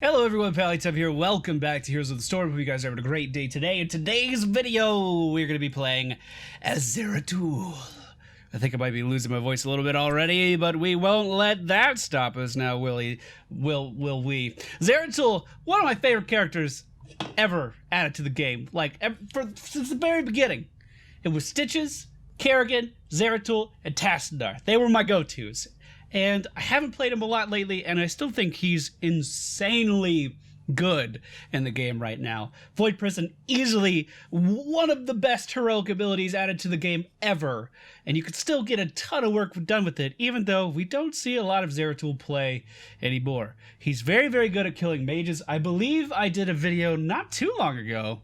Hello everyone, MFPallytime here. Welcome back to Heroes of the Storm. Hope you guys are having a great day today. In today's video, we're going to be playing as Zeratul. I think I might be losing my voice a little bit already, but we won't let that stop us now, will we? Zeratul, one of my favorite characters ever added to the game. Like, since the very beginning. It was Stitches, Kerrigan, Zeratul, and Tassadar. They were my go-tos. And I haven't played him a lot lately, and I still think he's insanely good in the game right now. Void Prison, easily one of the best heroic abilities added to the game ever, and you could still get a ton of work done with it, even though we don't see a lot of Zeratul play anymore. He's very, very good at killing mages. I believe I did a video not too long ago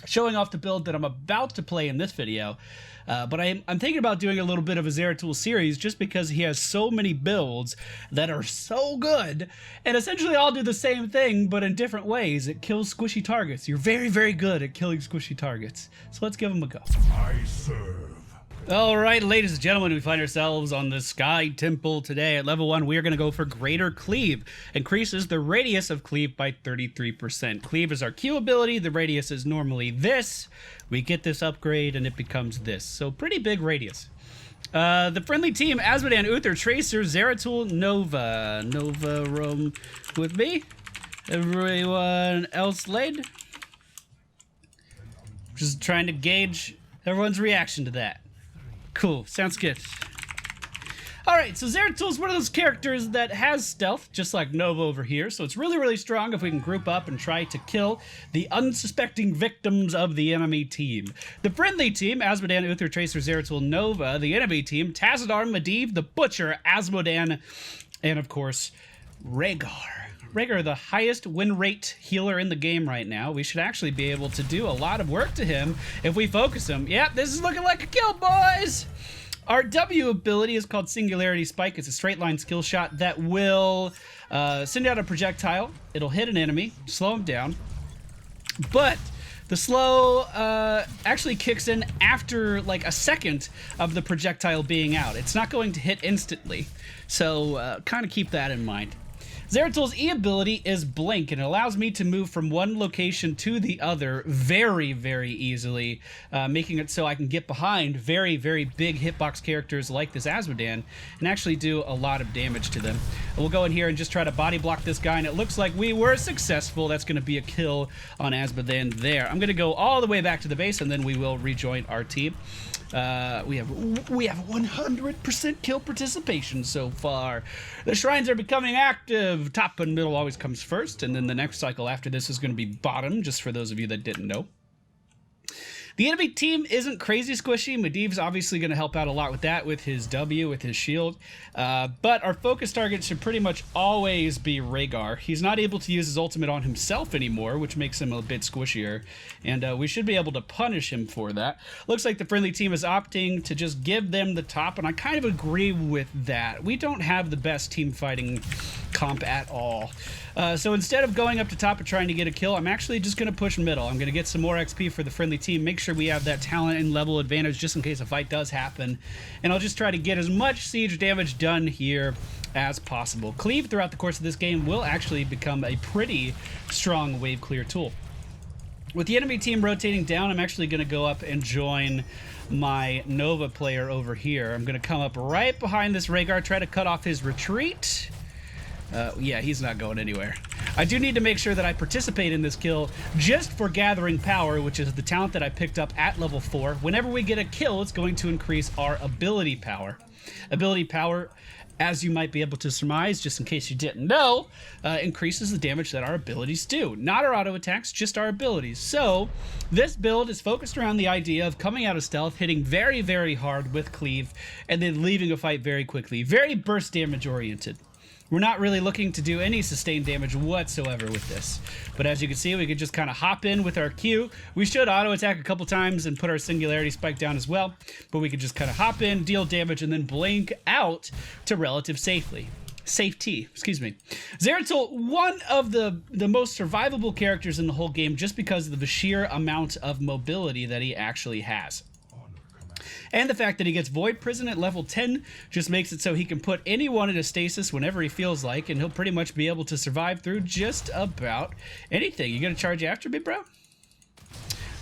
showing off the build that I'm about to play in this video. But I'm thinking about doing a little bit of a Zeratul series just because he has so many builds that are so good. And essentially I'll do the same thing, but in different ways. It kills squishy targets. You're very, very good at killing squishy targets. So let's give him a go. I serve. Alright, ladies and gentlemen, we find ourselves on the Sky Temple today. At level 1, we are going to go for Greater Cleave. Increases the radius of Cleave by 33%. Cleave is our Q ability. The radius is normally this. We get this upgrade and it becomes this. So pretty big radius. The friendly team, Azmodan, Uther, Tracer, Zeratul, Nova. Nova, roam with me. Everyone else laid. Just trying to gauge everyone's reaction to that. Cool, sounds good. Alright, so Zeratul's one of those characters that has stealth, just like Nova over here, so it's really, really strong if we can group up and try to kill the unsuspecting victims of the enemy team. The friendly team, Azmodan, Uther, Tracer, Zeratul, Nova. The enemy team, Tassadar, Medivh, the Butcher, Azmodan, and of course, Rhaegar. Rhaegar, the highest win rate healer in the game right now. We should actually be able to do a lot of work to him if we focus him. Yep, this is looking like a kill, boys! Our W ability is called Singularity Spike. It's a straight line skill shot that will send out a projectile. It'll hit an enemy, slow him down. But the slow actually kicks in after like a second of the projectile being out. It's not going to hit instantly. So kind of keep that in mind. Zeratul's E ability is Blink, and it allows me to move from one location to the other very, very easily, making it so I can get behind very, very big hitbox characters like this Azmodan and actually do a lot of damage to them. We'll go in here and just try to body block this guy, and it looks like we were successful. That's going to be a kill on Azmodan there. I'm going to go all the way back to the base, and then we will rejoin our team. We have 100% kill participation so far. The shrines are becoming active. Top and middle always comes first, and then the next cycle after this is going to be bottom, just for those of you that didn't know. The enemy team isn't crazy squishy. Medivh's obviously going to help out a lot with that, with his W, with his shield. But our focus target should pretty much always be Rhaegar. He's not able to use his ultimate on himself anymore, which makes him a bit squishier. And we should be able to punish him for that. Looks like the friendly team is opting to just give them the top, and I kind of agree with that. We don't have the best team fighting comp at all. So instead of going up to top and trying to get a kill, I'm actually just going to push middle. I'm going to get some more XP for the friendly team, make sure we have that talent and level advantage just in case a fight does happen. And I'll just try to get as much siege damage done here as possible. Cleave throughout the course of this game will actually become a pretty strong wave clear tool. With the enemy team rotating down, I'm actually going to go up and join my Nova player over here. I'm going to come up right behind this Rhaegar, try to cut off his retreat. Yeah, he's not going anywhere. I do need to make sure that I participate in this kill just for gathering power, which is the talent that I picked up at level 4. Whenever we get a kill, it's going to increase our ability power. Ability power, as you might be able to surmise, just in case you didn't know, increases the damage that our abilities do. Not our auto attacks, just our abilities. So this build is focused around the idea of coming out of stealth, hitting very, very hard with Cleave, and then leaving a fight very quickly. Very burst damage oriented. We're not really looking to do any sustained damage whatsoever with this. But as you can see, we can just kind of hop in with our Q. We should auto attack a couple times and put our Singularity Spike down as well. But we can just kind of hop in, deal damage, and then blink out to relative safety. Zeratul, one of the most survivable characters in the whole game just because of the sheer amount of mobility that he actually has. And the fact that he gets Void Prison at level 10 just makes it so he can put anyone in a stasis whenever he feels like, and he'll pretty much be able to survive through just about anything. You gonna charge after me, bro?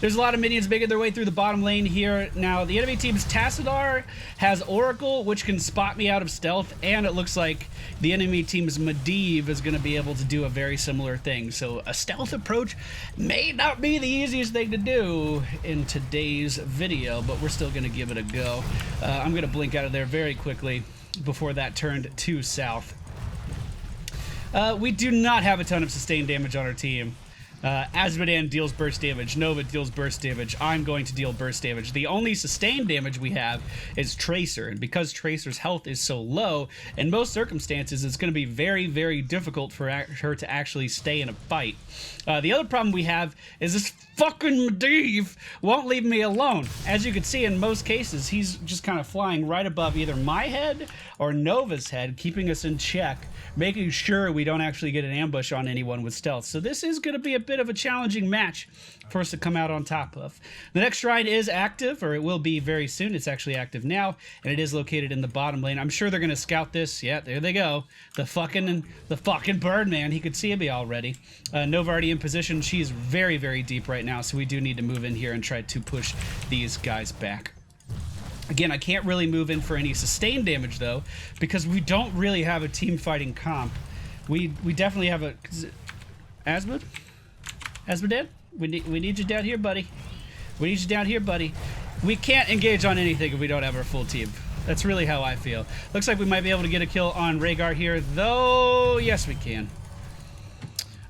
There's a lot of minions making their way through the bottom lane here. Now, the enemy team's Tassadar has Oracle, which can spot me out of stealth, and it looks like the enemy team's Medivh is going to be able to do a very similar thing. So a stealth approach may not be the easiest thing to do in today's video, but we're still going to give it a go. I'm going to blink out of there very quickly before that turned to south. We do not have a ton of sustained damage on our team. Azmodan deals burst damage, Nova deals burst damage, I'm going to deal burst damage. The only sustained damage we have is Tracer, and because Tracer's health is so low, in most circumstances it's going to be very, very difficult for her to actually stay in a fight. The other problem we have is this fucking Medivh won't leave me alone. As you can see, in most cases, he's just kind of flying right above either my head or Nova's head, keeping us in check, making sure we don't actually get an ambush on anyone with stealth. So this is going to be a bit of a challenging match for us to come out on top of. The next shrine is active, or it will be very soon. It's actually active now, and it is located in the bottom lane. I'm sure they're going to scout this. Yeah, there they go. The fucking Birdman. He could see me already. Nova already in position. She's very, very deep right now, so we do need to move in here and try to push these guys back. Again, I can't really move in for any sustained damage, though, because we don't really have a team fighting comp. We definitely have a... Azmodan? We need you down here, buddy. We need you down here, buddy. We can't engage on anything if we don't have our full team. That's really how I feel. Looks like we might be able to get a kill on Rhaegar here, though. Yes, we can.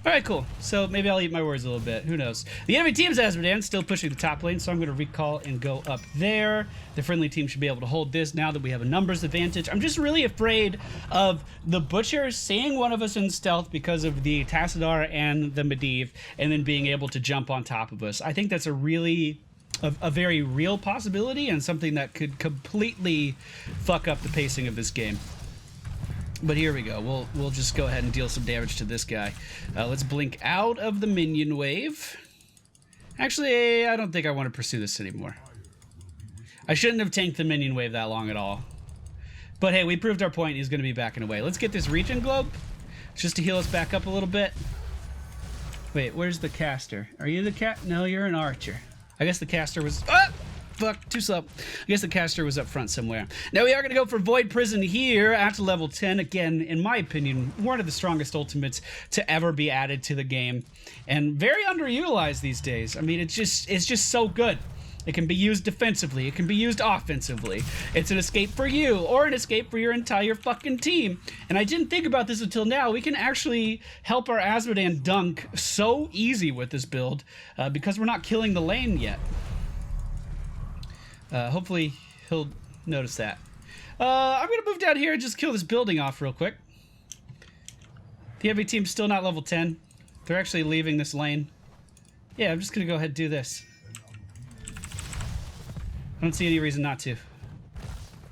All right, cool. So maybe I'll eat my words a little bit. Who knows? The enemy team's Azmodan still pushing the top lane, so I'm going to recall and go up there. The friendly team should be able to hold this now that we have a numbers advantage. I'm just really afraid of the Butcher seeing one of us in stealth because of the Tassadar and the Medivh, and then being able to jump on top of us. I think that's a very real possibility, and something that could completely fuck up the pacing of this game. But here we go. We'll just go ahead and deal some damage to this guy. Let's blink out of the minion wave. Actually, I don't think I want to pursue this anymore. I shouldn't have tanked the minion wave that long at all. But hey, we proved our point. He's going to be backing away. Let's get this regen globe just to heal us back up a little bit. Wait, where's the caster? Are you the cat? No, you're an archer. I guess the caster was... Ah! Fuck, too slow. I guess the caster was up front somewhere. Now we are going to go for Void Prison here at level 10. Again, in my opinion, one of the strongest ultimates to ever be added to the game. And very underutilized these days. I mean, it's just so good. It can be used defensively. It can be used offensively. It's an escape for you or an escape for your entire fucking team. And I didn't think about this until now. We can actually help our Azmodan dunk so easy with this build because we're not killing the lane yet. Hopefully he'll notice that. I'm going to move down here and just kill this building off real quick. The enemy team's still not level 10. They're actually leaving this lane. Yeah, I'm just going to go ahead and do this. I don't see any reason not to.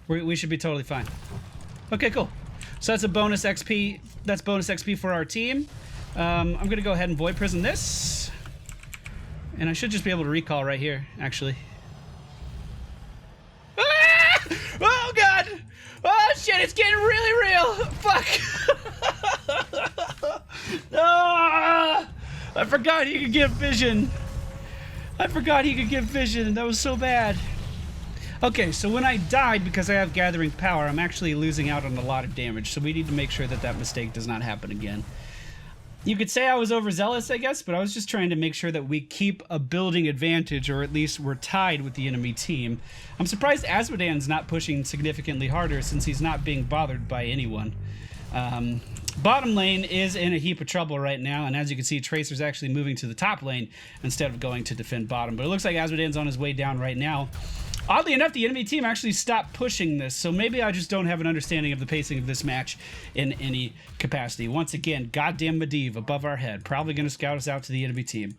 We should be totally fine. Okay, cool. So that's a bonus XP. That's bonus XP for our team. I'm going to go ahead and Void Prison this. And I should just be able to recall right here, actually. Oh god! Oh shit, it's getting really real! Fuck! Ah! I forgot he could give vision. I forgot he could give vision. That was so bad. Okay, so when I died because I have gathering power, I'm actually losing out on a lot of damage, so we need to make sure that that mistake does not happen again. You could say I was overzealous, I guess, but I was just trying to make sure that we keep a building advantage, or at least we're tied with the enemy team. I'm surprised Azmodan's not pushing significantly harder since he's not being bothered by anyone. Bottom lane is in a heap of trouble right now, and as you can see, Tracer's actually moving to the top lane instead of going to defend bottom. But it looks like Azmodan's on his way down right now. Oddly enough, the enemy team actually stopped pushing this, so maybe I just don't have an understanding of the pacing of this match in any capacity. Once again, goddamn Medivh above our head, probably going to scout us out to the enemy team.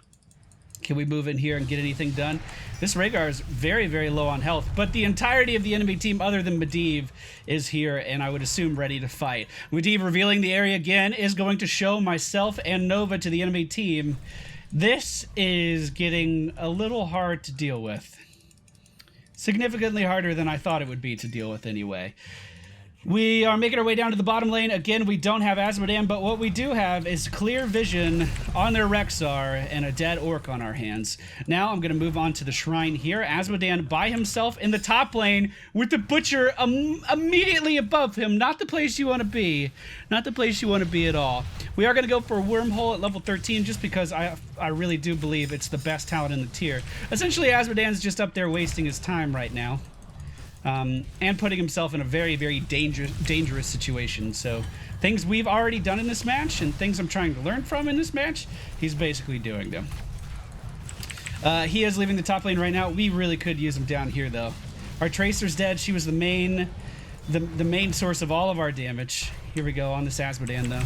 Can we move in here and get anything done? This Rhaegar is very, very low on health, but the entirety of the enemy team other than Medivh is here, and I would assume ready to fight. Medivh revealing the area again is going to show myself and Nova to the enemy team. This is getting a little hard to deal with. Significantly harder than I thought it would be to deal with anyway. We are making our way down to the bottom lane. Again, we don't have Azmodan, but what we do have is clear vision on their Rexar and a dead orc on our hands. Now I'm going to move on to the shrine here. Azmodan by himself in the top lane with the Butcher immediately above him. Not the place you want to be. Not the place you want to be at all. We are going to go for a Wormhole at level 13 just because I really do believe it's the best talent in the tier. Essentially, Azmodan's just up there wasting his time right now. And putting himself in a very, very dangerous situation. So things we've already done in this match and things I'm trying to learn from in this match, he's basically doing them. He is leaving the top lane right now. We really could use him down here, though. Our Tracer's dead. She was the main source of all of our damage. Here we go on this Azmodan, though.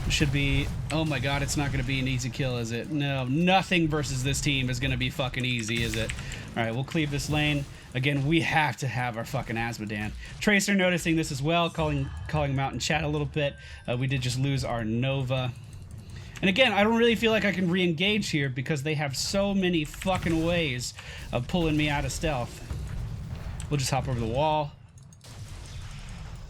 It should be... Oh my god, it's not going to be an easy kill, is it? No, nothing versus this team is going to be fucking easy, is it? Alright, we'll cleave this lane. Again, we have to have our fucking Azmodan. Tracer noticing this as well, calling him out in chat a little bit. We did just lose our Nova. And again, I don't really feel like I can re-engage here because they have so many fucking ways of pulling me out of stealth. We'll just hop over the wall.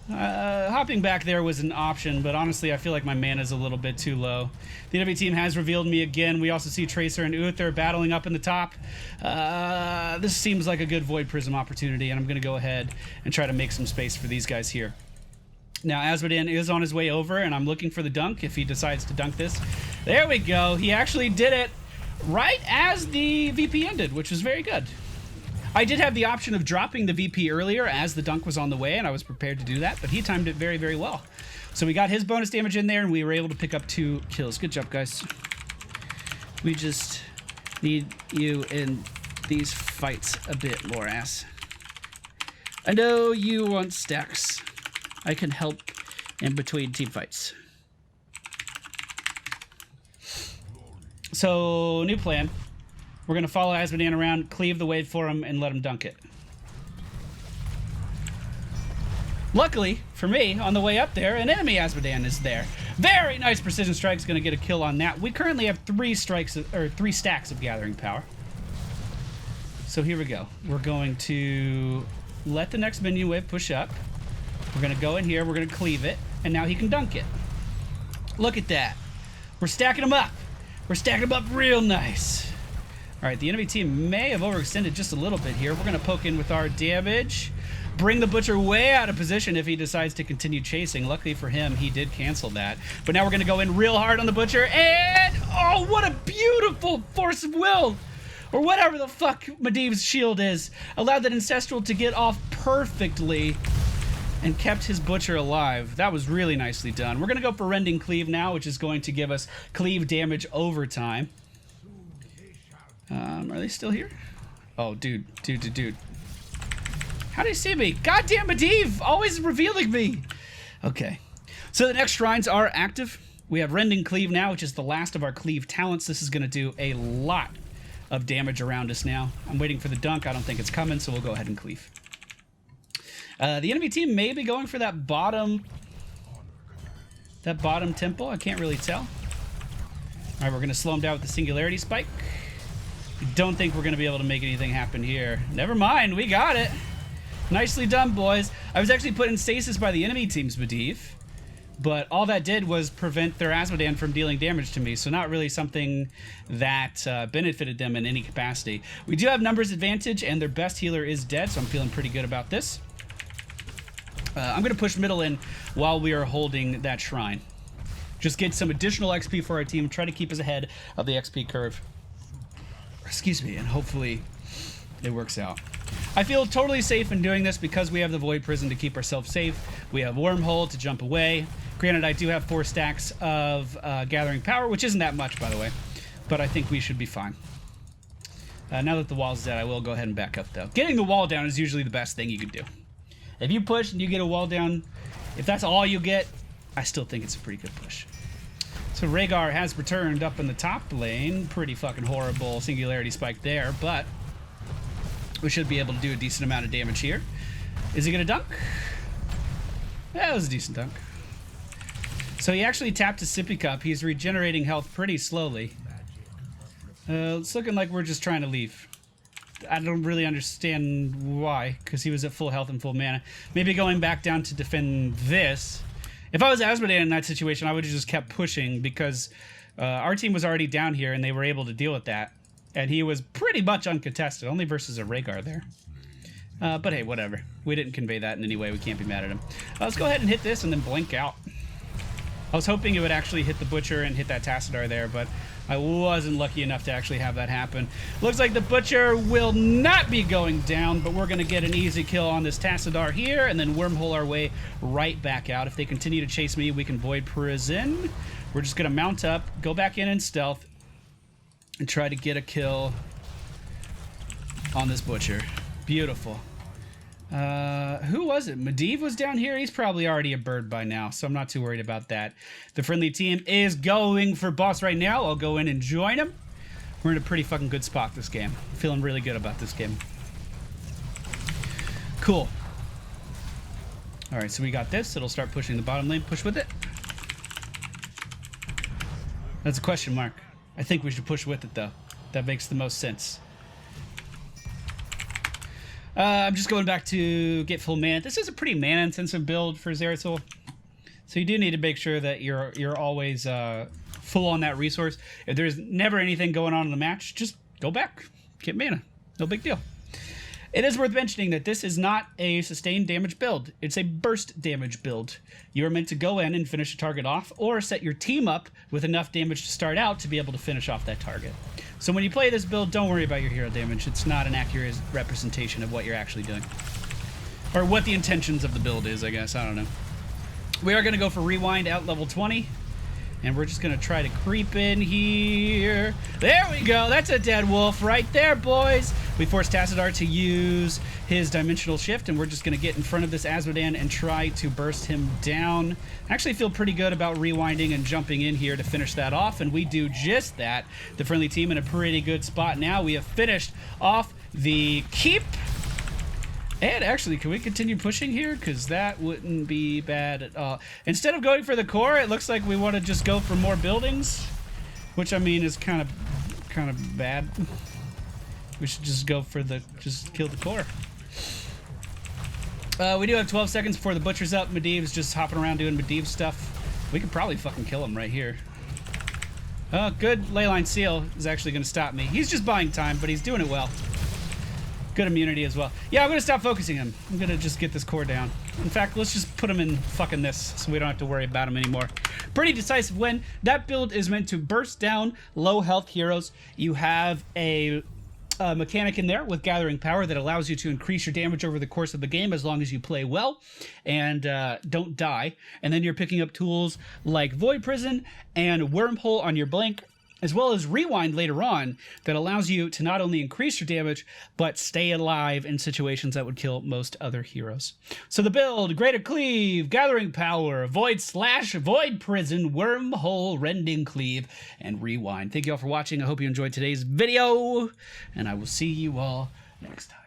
Hopping back there was an option, but honestly, I feel like my mana is a little bit too low. The enemy team has revealed me again. We also see Tracer and Uther battling up in the top. This seems like a good Void Prism opportunity, and I'm going to go ahead and try to make some space for these guys here. Now, Azmodan is on his way over, and I'm looking for the dunk if he decides to dunk this. There we go. He actually did it right as the VP ended, which was very good. I did have the option of dropping the VP earlier as the dunk was on the way, and I was prepared to do that, but he timed it very, very well. So we got his bonus damage in there, and we were able to pick up 2 kills. Good job, guys. We just need you in these fights a bit more, ass. I know you want stacks. I can help in between team fights. So, new plan. We're going to follow Azmodan around, cleave the wave for him, and let him dunk it. Luckily, for me, on the way up there, an enemy Azmodan is there. Very nice precision strike's going to get a kill on that. We currently have 3 stacks of gathering power. So here we go. We're going to let the next minion wave push up. We're going to go in here, we're going to cleave it, and now he can dunk it. Look at that. We're stacking them up. We're stacking them up real nice. Alright, the enemy team may have overextended just a little bit here. We're going to poke in with our damage. Bring the Butcher way out of position if he decides to continue chasing. Luckily for him, he did cancel that. But now we're going to go in real hard on the Butcher. And, oh, what a beautiful force of will. Or whatever the fuck Medivh's shield is. Allowed that Ancestral to get off perfectly and kept his Butcher alive. That was really nicely done. We're going to go for Rending Cleave now, which is going to give us cleave damage over time. Are they still here? Oh, dude. How do you see me? Goddamn Medivh! Always revealing me! Okay. So the next shrines are active. We have Rending Cleave now, which is the last of our cleave talents. This is going to do a lot of damage around us now. I'm waiting for the dunk. I don't think it's coming, so we'll go ahead and cleave. The enemy team may be going for that bottom temple. I can't really tell. All right, we're going to slow him down with the Singularity Spike. I don't think we're going to be able to make anything happen here. Never mind, we got it. Nicely done, boys. I was actually put in stasis by the enemy team's Medivh, but all that did was prevent their Azmodan from dealing damage to me, so not really something that benefited them in any capacity. We do have numbers advantage, and their best healer is dead, so I'm feeling pretty good about this. I'm going to push middle in while we are holding that shrine. Just get some additional XP for our team, try to keep us ahead of the XP curve. Excuse me, and hopefully it works out. I feel totally safe in doing this because we have the Void Prison to keep ourselves safe. We have Wormhole to jump away. Granted, I do have 4 stacks of Gathering Power, which isn't that much, by the way, but I think we should be fine. Now that the wall's dead, I will go ahead and back up, though. Getting the wall down is usually the best thing you can do. If you push and you get a wall down, if that's all you get, I still think it's a pretty good push. So Rhaegar has returned up in the top lane. Pretty fucking horrible Singularity Spike there, but we should be able to do a decent amount of damage here. Is he gonna dunk? Yeah, it was a decent dunk. So he actually tapped his sippy cup. He's regenerating health pretty slowly. It's looking like we're just trying to leave. I don't really understand why, because he was at full health and full mana. Maybe going back down to defend this. If I was Asmodean in that situation, I would have just kept pushing, because our team was already down here and they were able to deal with that. And he was pretty much uncontested, only versus a Rhaegar there. But hey, whatever. We didn't convey that in any way. We can't be mad at him. Let's go ahead and hit this and then blink out. I was hoping it would actually hit the Butcher and hit that Tassadar there, but I wasn't lucky enough to actually have that happen. Looks like the Butcher will not be going down, but we're going to get an easy kill on this Tassadar here and then wormhole our way right back out. If they continue to chase me, we can Void Prison. We're just going to mount up, go back in stealth, and try to get a kill on this Butcher. Beautiful. Who was it? Medivh was down here. He's probably already a bird by now, so I'm not too worried about that. The friendly team is going for boss right now. I'll go in and join him. We're in a pretty fucking good spot this game. Feeling really good about this game. Cool. All right, so we got this. It'll start pushing the bottom lane. Push with it. That's a question mark. I think we should push with it, though. That makes the most sense. I'm just going back to get full mana. This is a pretty mana-intensive build for Zeratul, so you do need to make sure that you're always full on that resource. If there's never anything going on in the match, just go back, get mana. No big deal. It is worth mentioning that this is not a sustained damage build. It's a burst damage build. You are meant to go in and finish a target off, or set your team up with enough damage to start out to be able to finish off that target. So when you play this build, don't worry about your hero damage. It's not an accurate representation of what you're actually doing. Or what the intentions of the build is, I guess. I don't know. We are going to go for Rewind at level 20. And we're just going to try to creep in here. There we go. That's a dead wolf right there, boys. We forced Tassadar to use his Dimensional Shift, and we're just going to get in front of this Asmodean and try to burst him down. I actually feel pretty good about rewinding and jumping in here to finish that off, and we do just that. The friendly team in a pretty good spot now. We have finished off the keep. And actually, can we continue pushing here? Because that wouldn't be bad at all. Instead of going for the core, it looks like we want to just go for more buildings, which I mean is kind of bad. We should just go for just kill the core. We do have 12 seconds before the Butcher's up. Medivh's just hopping around doing Medivh stuff. We could probably fucking kill him right here. Oh, good. Leyline Seal is actually going to stop me. He's just buying time, but he's doing it well. Good immunity as well. Yeah, I'm going to stop focusing him. I'm going to just get this core down. In fact, let's just put him in fucking this so we don't have to worry about him anymore. Pretty decisive win. That build is meant to burst down low health heroes. You have a mechanic in there with Gathering Power that allows you to increase your damage over the course of the game as long as you play well and don't die. And then you're picking up tools like Void Prison and Wormhole on your blink, as well as Rewind later on, that allows you to not only increase your damage, but stay alive in situations that would kill most other heroes. So the build: Greater Cleave, Gathering Power, Void Prison, Wormhole, Rending Cleave, and Rewind. Thank you all for watching. I hope you enjoyed today's video, and I will see you all next time.